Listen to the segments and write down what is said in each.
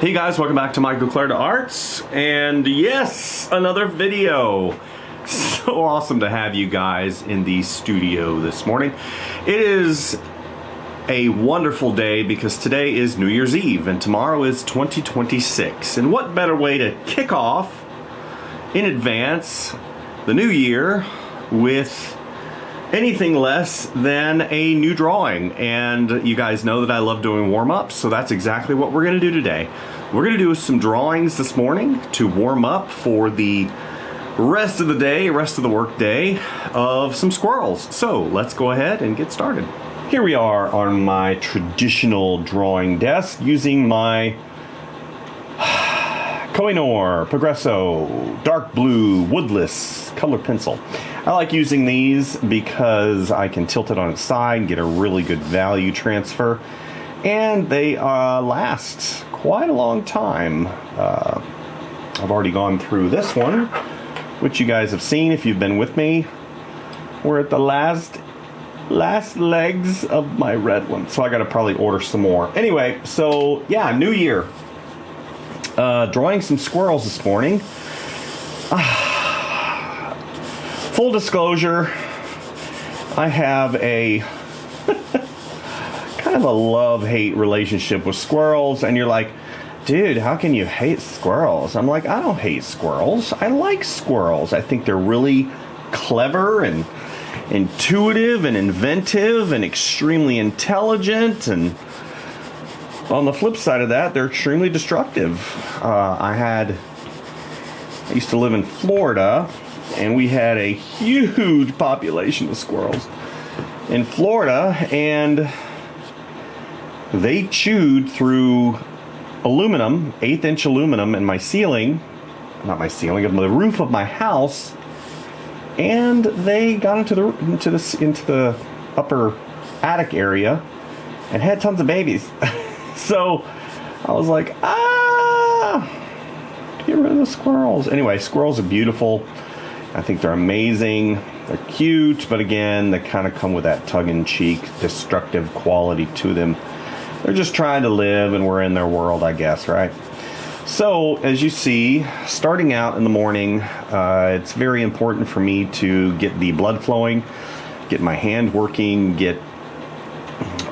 Hey guys, welcome back to Michael Clarida Arts, and yes, another video. So awesome to have you guys in the studio this morning. It is a wonderful day because today is New Year's Eve and tomorrow is 2026. And what better way to kick off in advance the new year with anything less than a new drawing. And you guys know that I love doing warm-ups, so that's exactly what we're going to do today. We're going to do some drawings this morning to warm up for the rest of the day, rest of the work day of some squirrels. So let's go ahead and get started. Here we are on my traditional drawing desk using my Koh-i-Noor Progresso dark blue woodless color pencil. I like using these because I can tilt it on its side and get a really good value transfer, and they last quite a long time. I've already gone through this one, which you guys have seen if you've been with me. We're at the last legs of my red one, so I gotta probably order some more. Anyway, so yeah, new year. Drawing some squirrels this morning. Full disclosure, I have a kind of a love-hate relationship with squirrels, and you're like, dude, how can you hate squirrels? I'm like, I don't hate squirrels. I like squirrels. I think they're really clever and intuitive and inventive and extremely intelligent, and on the flip side of that, they're extremely destructive. I used to live in Florida, and we had a huge population of squirrels in Florida, and they chewed through aluminum, 1/8-inch aluminum in my ceiling, not my ceiling, of the roof of my house, and they got into the upper attic area and had tons of babies. So I was like, get rid of the squirrels. Anyway, squirrels are beautiful. I think they're amazing. They're cute, but again, they kind of come with that tongue-in-cheek, destructive quality to them. They're just trying to live, and we're in their world, I guess, right? So, as you see, starting out in the morning, it's very important for me to get the blood flowing, get my hand working, get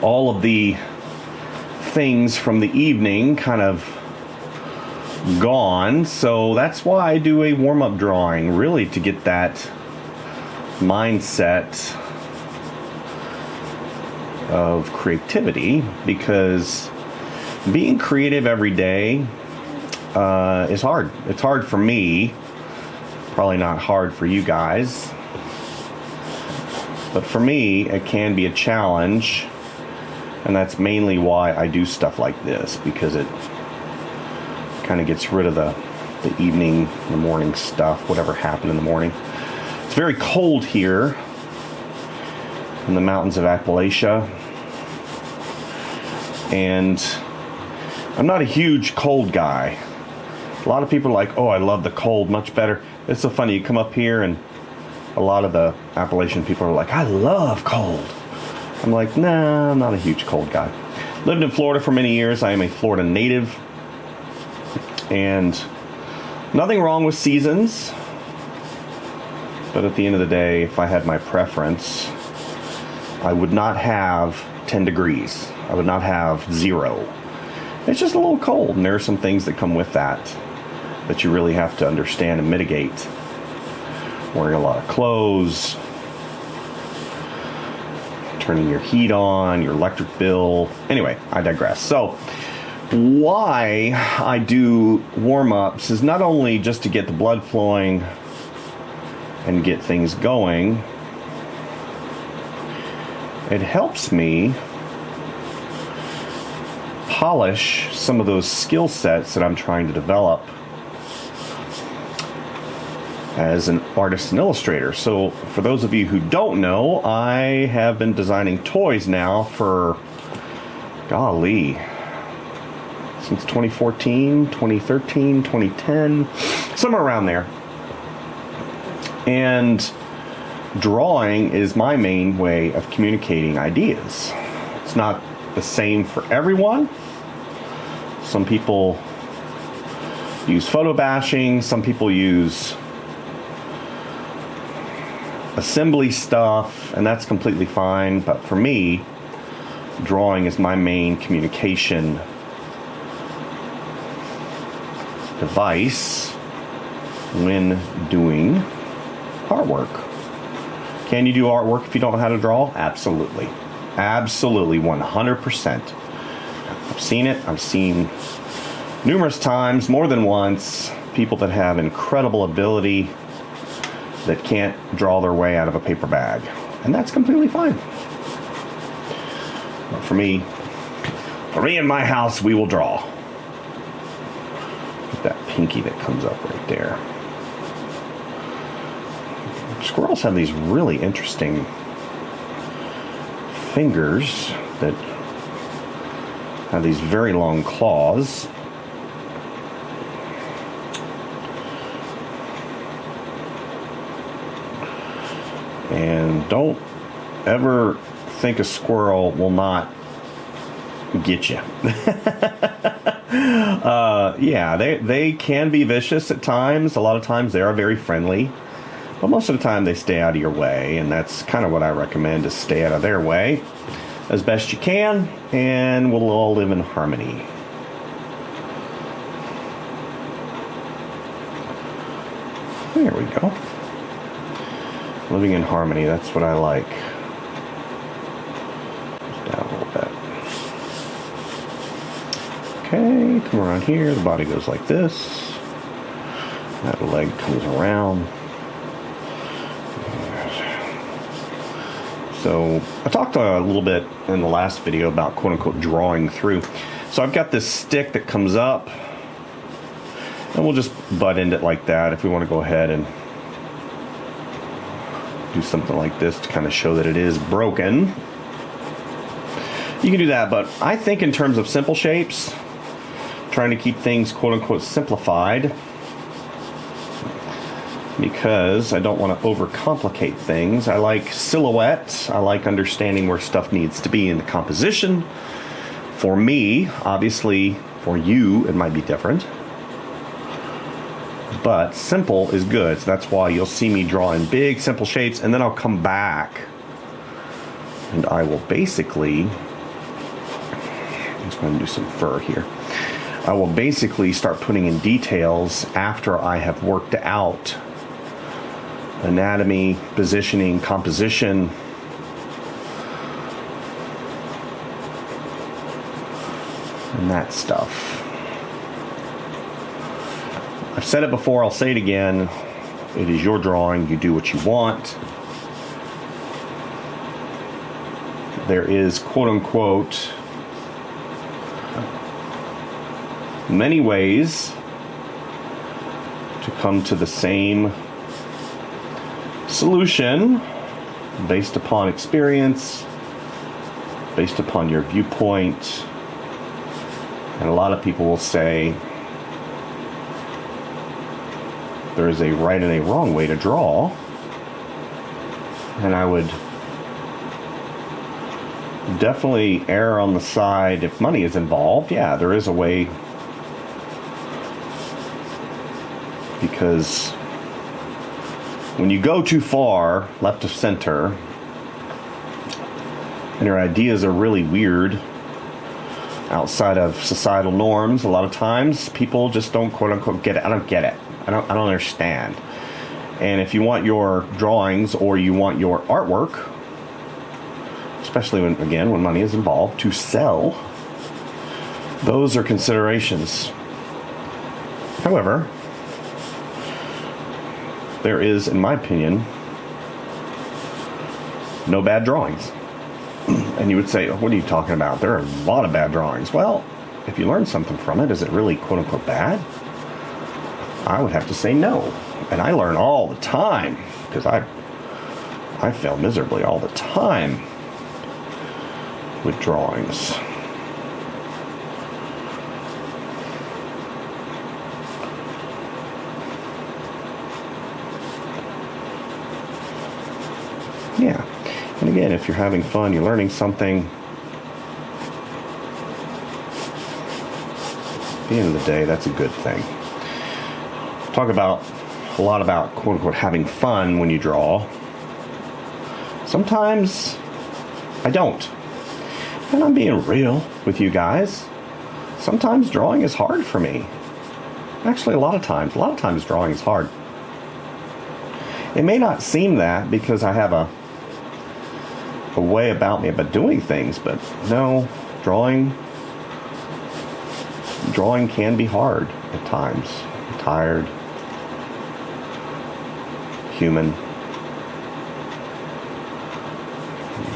all of the things from the evening kind of gone. So that's why I do a warm-up drawing, really to get that mindset of creativity, because being creative every day is hard. It's hard for me, probably not hard for you guys, but for me it can be a challenge, and that's mainly why I do stuff like this, because it kind of gets rid of the evening, the morning stuff, whatever happened in the morning. It's very cold here in the mountains of Appalachia, and I'm not a huge cold guy. A lot of people are like, oh, I love the cold much better. It's so funny, you come up here and a lot of the Appalachian people are like, I love cold. I'm like, nah, I'm not a huge cold guy. Lived in Florida for many years. I am a Florida native. And nothing wrong with seasons. But at the end of the day, if I had my preference, I would not have 10 degrees. I would not have 0. It's just a little cold, and there are some things that come with that you really have to understand and mitigate. Wearing a lot of clothes, turning your heat on, your electric bill. Anyway, I digress. So why I do warm-ups is not only just to get the blood flowing and get things going. It helps me polish some of those skill sets that I'm trying to develop as an artist and illustrator. So for those of you who don't know, I have been designing toys now for, golly, since 2014, 2013, 2010, somewhere around there. And drawing is my main way of communicating ideas. It's not the same for everyone. Some people use photo bashing. Some people use assembly stuff, and that's completely fine. But for me, drawing is my main communication device when doing artwork. Can you do artwork if you don't know how to draw? Absolutely. Absolutely, 100%. I've seen it. I've seen numerous times, more than once, people that have incredible ability that can't draw their way out of a paper bag. And that's completely fine. But for me in my house, we will draw. Get that pinky that comes up right there. Squirrels have these really interesting fingers that have these very long claws. And don't ever think a squirrel will not get you. Yeah, they can be vicious at times. A lot of times they are very friendly. But most of the time they stay out of your way, and that's kind of what I recommend, is stay out of their way as best you can, and we'll all live in harmony. There we go. Living in harmony, that's what I like. Just down a little bit. Okay, come around here, the body goes like this. That leg comes around. So I talked a little bit in the last video about quote-unquote drawing through. So I've got this stick that comes up, and we'll just butt end it like that if we want to go ahead and do something like this to kind of show that it is broken. You can do that, but I think in terms of simple shapes, trying to keep things quote-unquote simplified, because I don't want to overcomplicate things. I like silhouette. I like understanding where stuff needs to be in the composition. For me, obviously, for you, it might be different. But simple is good. So that's why you'll see me draw in big, simple shapes, and then I'll come back and I will basically, let's go ahead and do some fur here. I will basically start putting in details after I have worked out anatomy, positioning, composition. And that stuff. I've said it before, I'll say it again. It is your drawing, you do what you want. There is, quote unquote, many ways to come to the same solution based upon experience, based upon your viewpoint. And a lot of people will say there is a right and a wrong way to draw. And I would definitely err on the side, if money is involved, yeah, there is a way, because when you go too far left of center and your ideas are really weird outside of societal norms, a lot of times people just don't quote unquote get it. I don't get it. I don't understand. And if you want your drawings or you want your artwork, especially when money is involved, to sell, those are considerations. However, there is, in my opinion, no bad drawings. And you would say, what are you talking about? There are a lot of bad drawings. Well, if you learn something from it, is it really quote-unquote bad? I would have to say no. And I learn all the time, because I fail miserably all the time with drawings. Yeah. And again, if you're having fun, you're learning something, at the end of the day, that's a good thing. talk about a lot about quote unquote having fun when you draw. Sometimes I don't. And I'm being real with you guys. Sometimes drawing is hard for me. Actually, a lot of times drawing is hard. It may not seem that because I have a way about me about doing things, but no, drawing can be hard at times. I'm tired, human. A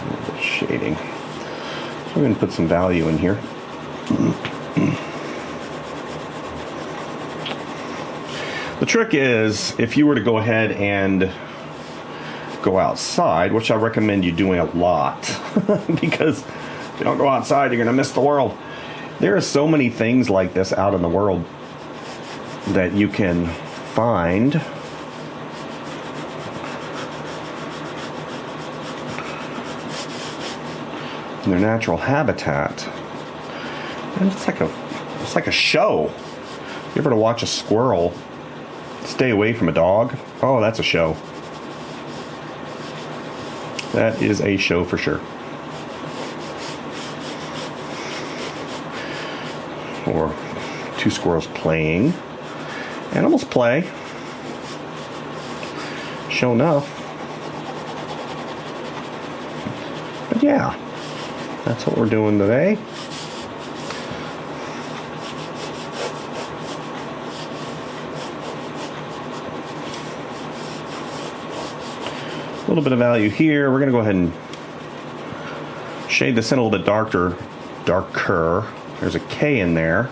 little bit shading. So I'm going to put some value in here. The trick is, if you were to go ahead and go outside, which I recommend you doing a lot, because if you don't go outside, you're going to miss the world. There are so many things like this out in the world that you can find. In their natural habitat. And it's like a show. You ever to watch a squirrel stay away from a dog? Oh, that's a show. That is a show for sure. Or two squirrels playing. Animals play. Show enough. But yeah, that's what we're doing today. A little bit of value here. We're going to go ahead and shade this in a little bit darker. There's a K in there.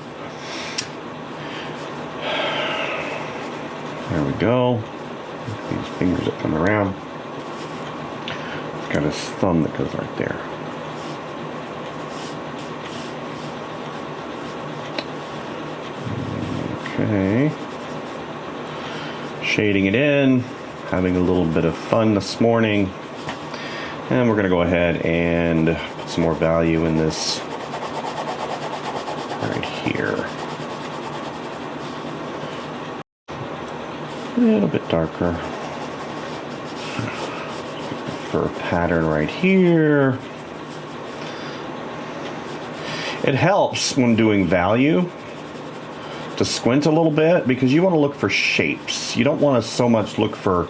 There we go. These fingers that come around. It's got his thumb that goes right there. Okay. Shading it in. Having a little bit of fun this morning, and we're going to go ahead and put some more value in this right here. A little bit darker. For a pattern right here. It helps when doing value to squint a little bit, because you want to look for shapes. You don't want to so much look for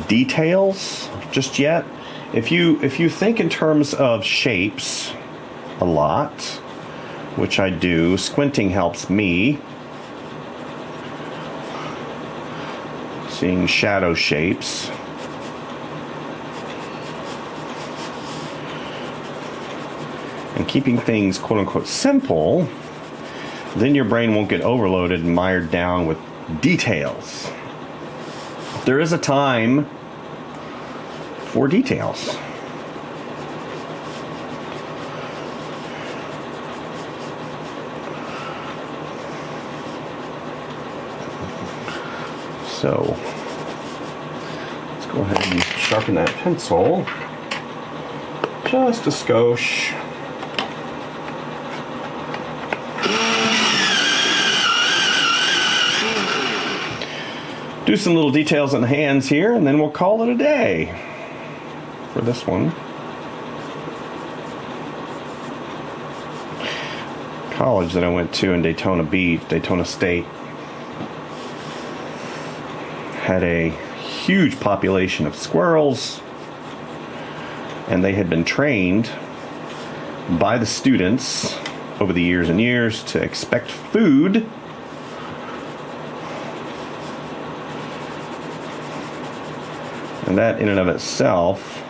details just yet. If you think in terms of shapes a lot, which I do, squinting helps me. Seeing shadow shapes. And keeping things quote unquote simple, then your brain won't get overloaded and mired down with details. There is a time for details. So let's go ahead and sharpen that pencil just a skosh. Do some little details on the hands here, and then we'll call it a day for this one. College that I went to in Daytona State, had a huge population of squirrels, and they had been trained by the students over the years and years to expect food And that in and of itself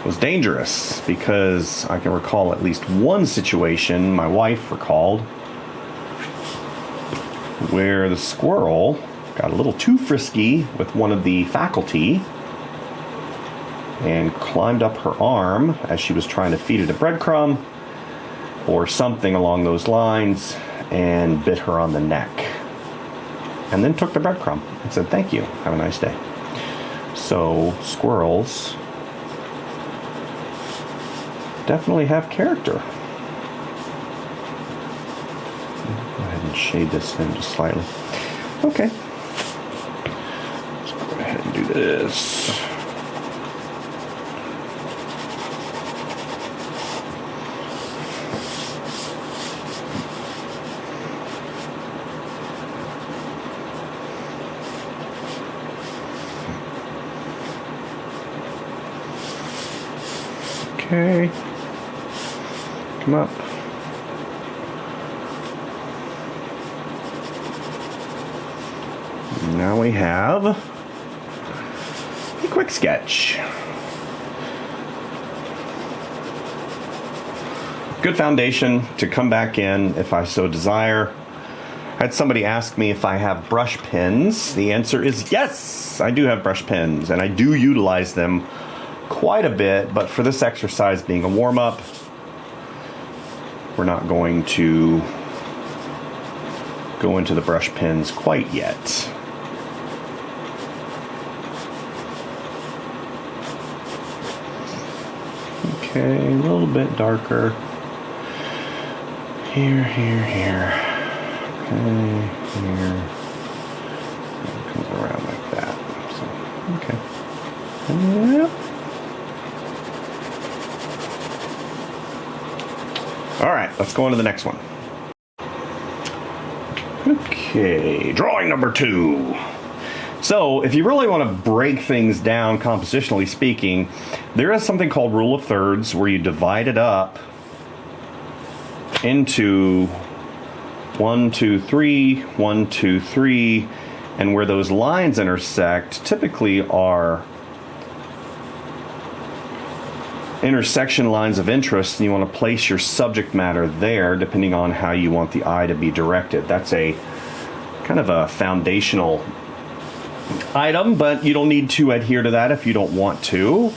was dangerous, because I can recall at least one situation my wife recalled where the squirrel got a little too frisky with one of the faculty and climbed up her arm as she was trying to feed it a breadcrumb or something along those lines, and bit her on the neck, and then took the breadcrumb and said, "Thank you, have a nice day." So squirrels definitely have character. Go ahead and shade this in just slightly. Okay. Let's go ahead and do this. Okay. Come up. Now we have a quick sketch. Good foundation to come back in if I so desire. I had somebody ask me if I have brush pens. The answer is yes, I do have brush pens, and I do utilize them quite a bit, but for this exercise being a warm-up, we're not going to go into the brush pens quite yet. Okay, a little bit darker. Here. Okay, here. It comes around like that. So, okay. Yep. All right, let's go on to the next one. Okay, drawing number 2. So if you really want to break things down compositionally speaking, there is something called rule of thirds where you divide it up into 1, 2, 3, 1, 2, 3, and where those lines intersect typically are intersection lines of interest, and you want to place your subject matter there depending on how you want the eye to be directed. That's a kind of a foundational item, but you don't need to adhere to that if you don't want to.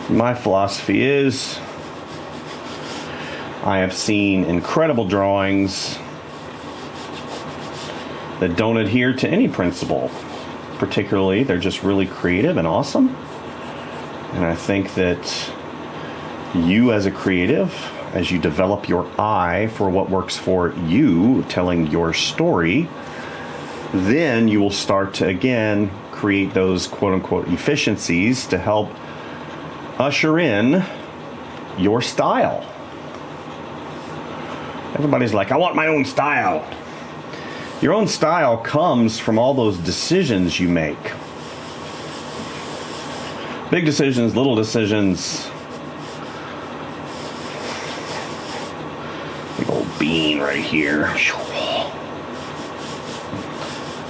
My philosophy is I have seen incredible drawings that don't adhere to any principle. Particularly, they're just really creative and awesome. And I think that you as a creative, as you develop your eye for what works for you, telling your story, then you will start to, again, create those quote-unquote efficiencies to help usher in your style. Everybody's like, I want my own style. Your own style comes from all those decisions you make. Big decisions, little decisions. Big old bean right here.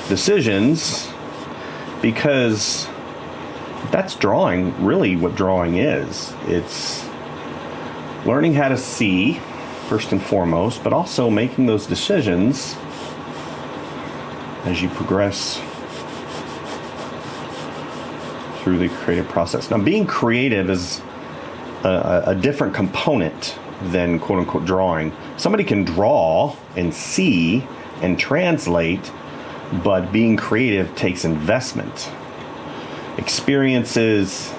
Decisions, because that's drawing, really what drawing is. It's learning how to see, first and foremost, but also making those decisions as you progress through the creative process. Now, being creative is a different component than quote-unquote drawing. Somebody can draw and see and translate, but being creative takes investment. Experiences,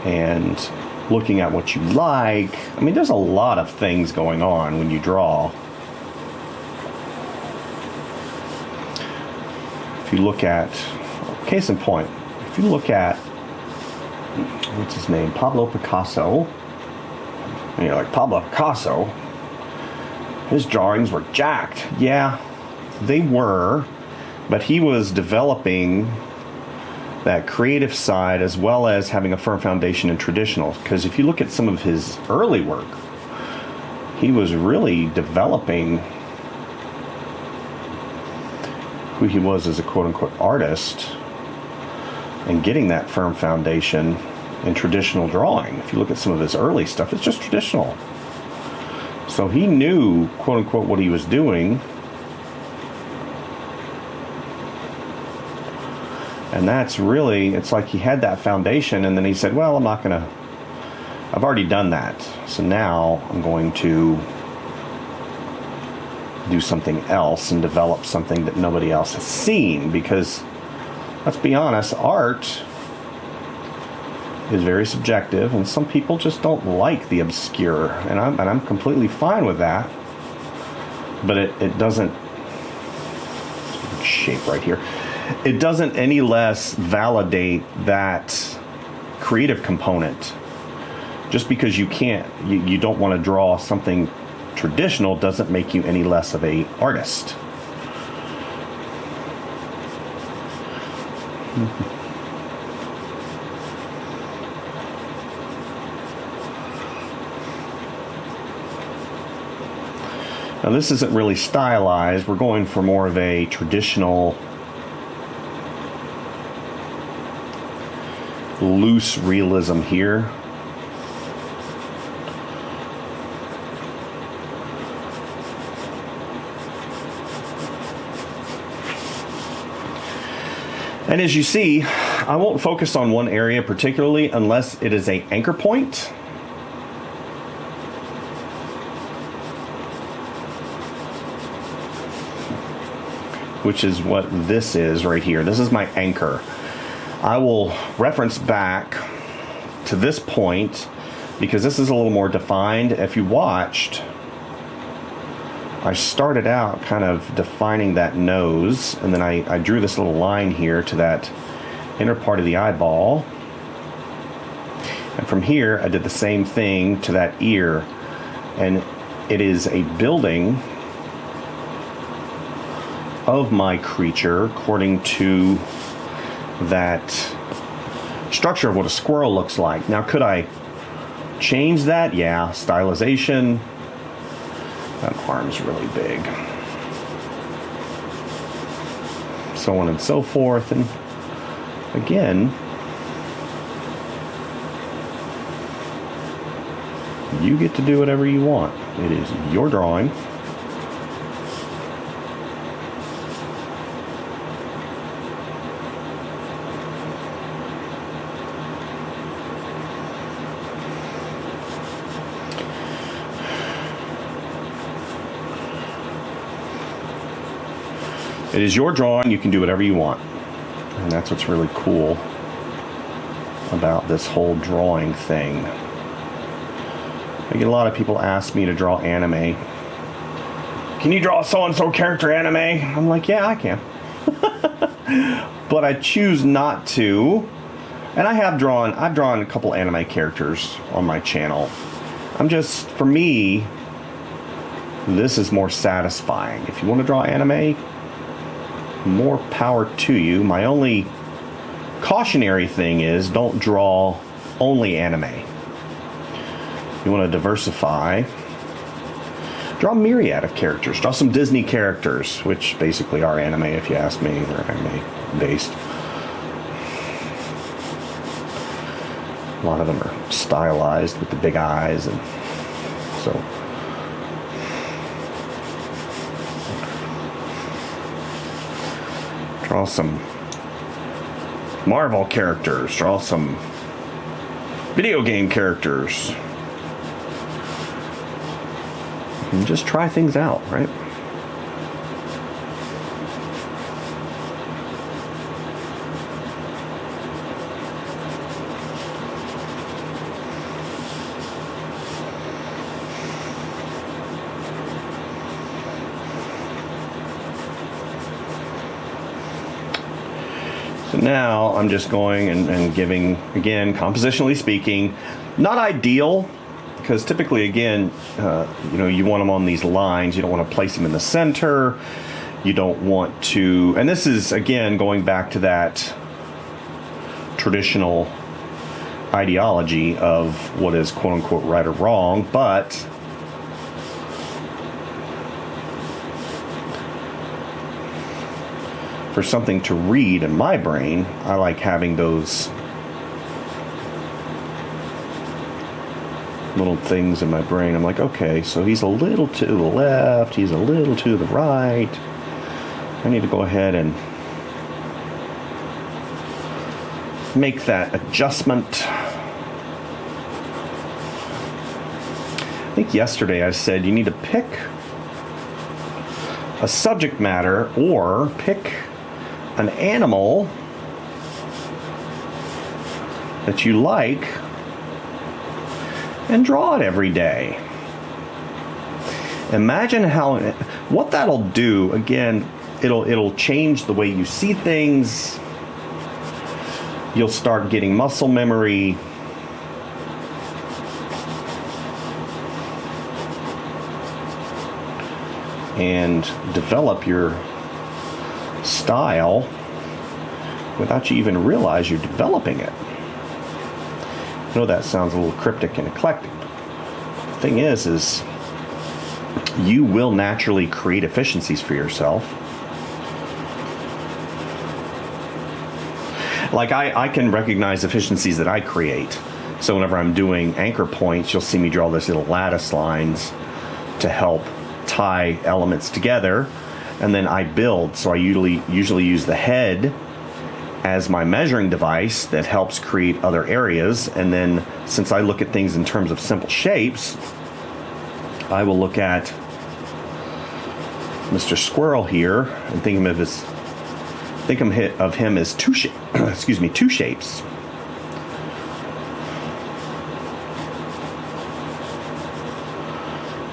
and looking at what you like. I mean, there's a lot of things going on when you draw. If you look at, case in point, if you look at, what's his name, Pablo Picasso, and you're like, Pablo Picasso, his drawings were jacked. Yeah, they were, but he was developing that creative side as well as having a firm foundation in traditional. Because if you look at some of his early work, he was really developing who he was as a quote-unquote artist and getting that firm foundation in traditional drawing. If you look at some of his early stuff, it's just traditional. So he knew, quote-unquote, what he was doing. And that's really, it's like he had that foundation, and then he said, well, I've already done that. So now I'm going to do something else and develop something that nobody else has seen, because let's be honest, art is very subjective, and some people just don't like the obscure, and I'm completely fine with that. But it doesn't shape right here. It doesn't any less validate that creative component. Just because you don't want to draw something traditional doesn't make you any less of a artist. Now this isn't really stylized. We're going for more of a traditional loose realism here. And as you see, I won't focus on one area particularly unless it is an anchor point. Which is what this is right here. This is my anchor. I will reference back to this point because this is a little more defined. If you watched, I started out kind of defining that nose, and then I drew this little line here to that inner part of the eyeball. And from here, I did the same thing to that ear. And it is a building of my creature according to that structure of what a squirrel looks like. Now, could I change that? Yeah, stylization. That arm's really big. So on and so forth. And again, you get to do whatever you want. It is your drawing. It is your drawing. You can do whatever you want. And that's what's really cool about this whole drawing thing. I get a lot of people ask me to draw anime. Can you draw a so-and-so character anime? I'm like, yeah, I can. But I choose not to. And I've drawn a couple anime characters on my channel. For me, this is more satisfying. If you want to draw anime, more power to you. My only cautionary thing is don't draw only anime. You want to diversify. Draw a myriad of characters. Draw some Disney characters, which basically are anime if you ask me. They're anime based. A lot of them are stylized with the big eyes, and so draw some Marvel characters, draw some video game characters, and just try things out, right? So now I'm just going and giving, again, compositionally speaking, not ideal, because typically, again, you want them on these lines. You don't want to place them in the center. You don't want to, and this is, again, going back to that traditional ideology of what is quote-unquote right or wrong, but for something to read in my brain, I like having those little things in my brain. I'm like, okay, so he's a little to the left, he's a little to the right. I need to go ahead and make that adjustment. I think yesterday I said you need to pick a subject matter or pick an animal that you like and draw it every day. Imagine what that'll do. Again, it'll change the way you see things. You'll start getting muscle memory. And develop your style without you even realize you're developing it. I know that sounds a little cryptic and eclectic. The thing is you will naturally create efficiencies for yourself. Like I can recognize efficiencies that I create. So whenever I'm doing anchor points, you'll see me draw these little lattice lines to help tie elements together, and then I build. So I usually use the head as my measuring device that helps create other areas. And then since I look at things in terms of simple shapes, I will look at Mr. Squirrel here and think of him as two shapes.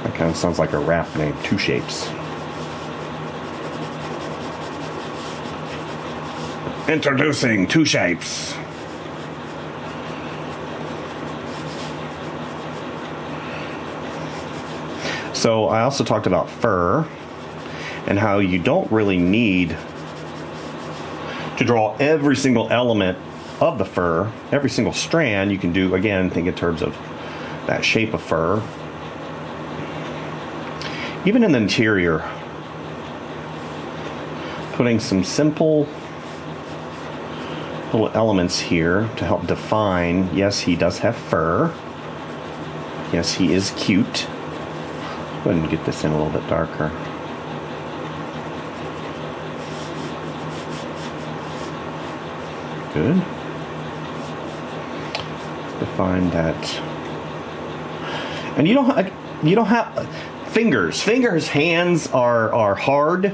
That kind of sounds like a rap name, Two Shapes. Introducing Two Shapes. So I also talked about fur and how you don't really need to draw every single element of the fur, every single strand. You can do, again, think in terms of that shape of fur. Even in the interior, putting some simple little elements here to help define, yes, he does have fur. Yes, he is cute. Go ahead and get this in a little bit darker. Good. Define that. And you don't have fingers. Hands are hard,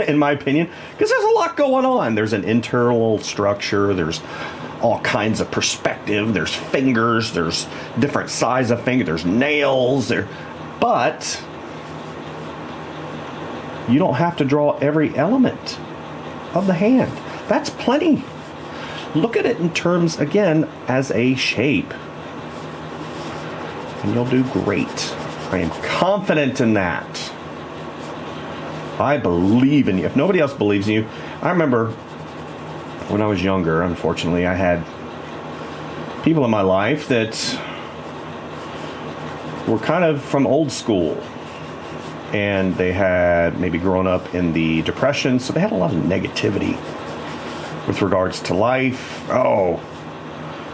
in my opinion, because there's a lot going on. There's an internal structure. There's all kinds of perspective. There's fingers. There's different size of finger. There's nails. But you don't have to draw every element of the hand. That's plenty. Look at it in terms, again, as a shape. And you'll do great. I am confident in that. I believe in you. If nobody else believes in you, I remember when I was younger, unfortunately, I had people in my life that were kind of from old school. And they had maybe grown up in the Depression, so they had a lot of negativity with regards to life. Oh,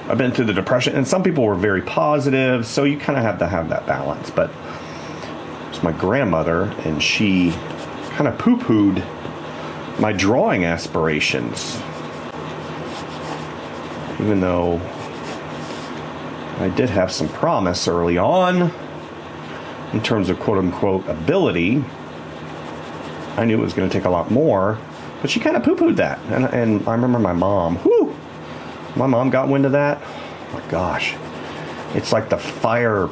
I've been through the Depression. And some people were very positive, so you kind of have to have that balance. But it was my grandmother, and she kind of poo-pooed my drawing aspirations. Even though I did have some promise early on in terms of quote-unquote ability, I knew it was going to take a lot more. But she kind of poo-pooed that. And I remember my mom, my mom got wind of that. Oh my gosh. It's like the fire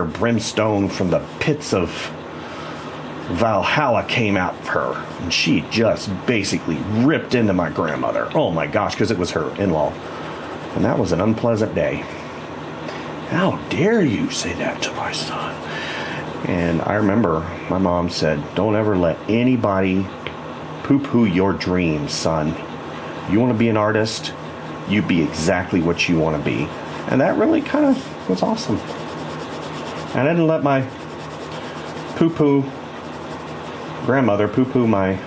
brimstone from the pits of Valhalla came out of her. And she just basically ripped into my grandmother. Oh my gosh, because it was her in-law. And that was an unpleasant day. How dare you say that to my son? And I remember my mom said, don't ever let anybody poo-poo your dreams, son. You want to be an artist, you be exactly what you want to be. And that really kind of was awesome. And I didn't let my poo-poo grandmother poo-poo my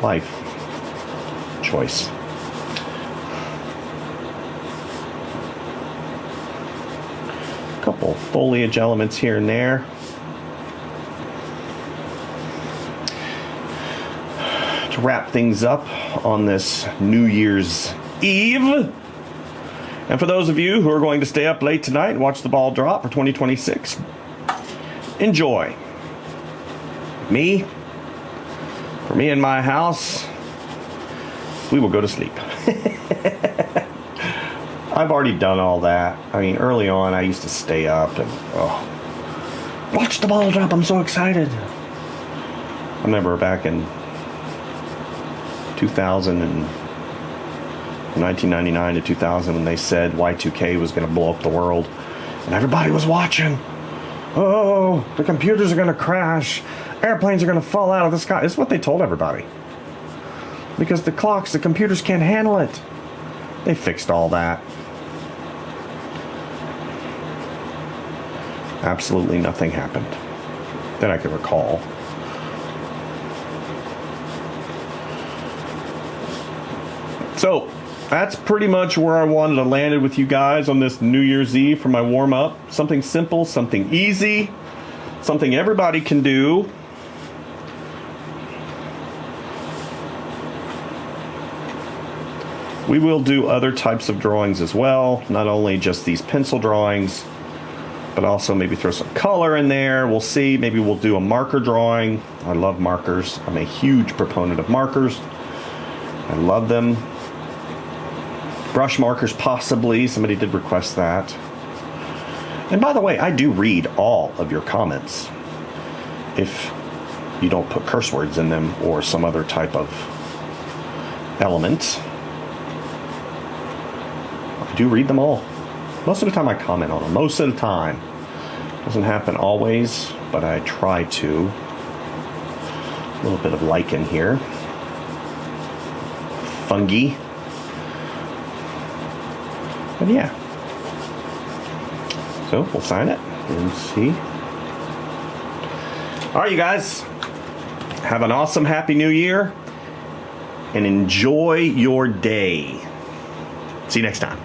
life choice. A couple foliage elements here and there. To wrap things up on this New Year's Eve. And for those of you who are going to stay up late tonight and watch the ball drop for 2026, enjoy. For me in my house, we will go to sleep. I've already done all that. I mean, early on, I used to stay up and, watch the ball drop. I'm so excited. I remember back in 1999 to 2000 when they said Y2K was going to blow up the world. And everybody was watching. Oh, the computers are going to crash. Airplanes are going to fall out of the sky. This is what they told everybody. Because the clocks, the computers can't handle it. They fixed all that. Absolutely nothing happened that I could recall. So, that's pretty much where I wanted to land it with you guys on this New Year's Eve for my warm-up. Something simple, something easy, something everybody can do. We will do other types of drawings as well, not only just these pencil drawings, but also maybe throw some color in there. We'll see. Maybe we'll do a marker drawing. I love markers. I'm a huge proponent of markers. I love them. Brush markers, possibly. Somebody did request that. And by the way, I do read all of your comments. If you don't put curse words in them or some other type of element, I do read them all. Most of the time I comment on them. Most of the time. Doesn't happen always, but I try to. A little bit of lichen here. Fungi. But yeah. So we'll sign it and see. All right, you guys. Have an awesome, happy new year. And enjoy your day. See you next time.